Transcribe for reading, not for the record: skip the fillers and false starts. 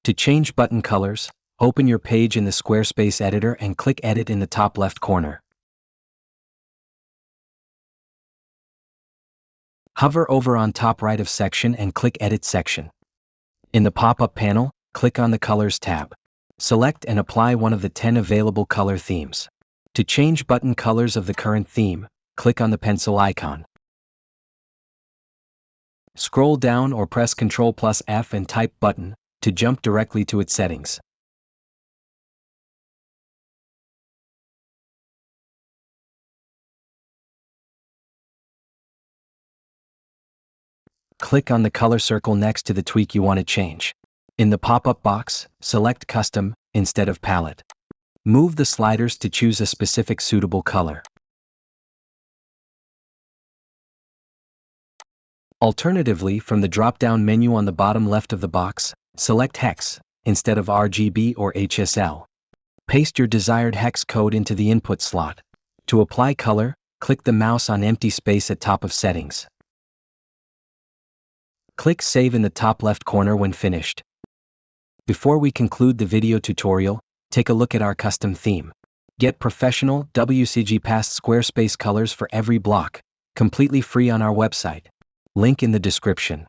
To change button colors, open your page in the Squarespace editor and click Edit in the top left corner. Hover over on top right of section and click Edit Section. In the pop-up panel, click on the Colors tab. Select and apply one of the 10 available color themes. To change button colors of the current theme, click on the pencil icon. Scroll down or press Ctrl+F and type button to jump directly to its settings. Click on the color circle next to the tweak you want to change. In the pop-up box, select Custom instead of Palette. Move the sliders to choose a specific suitable color. Alternatively, from the drop-down menu on the bottom left of the box, select Hex instead of RGB or HSL. Paste your desired hex code into the input slot. To apply color, click the mouse on empty space at top of Settings. Click Save in the top left corner when finished. Before we conclude the video tutorial, take a look at our custom theme. Get professional WCAG-Passed Squarespace colors for every block, completely free on our website. Link in the description.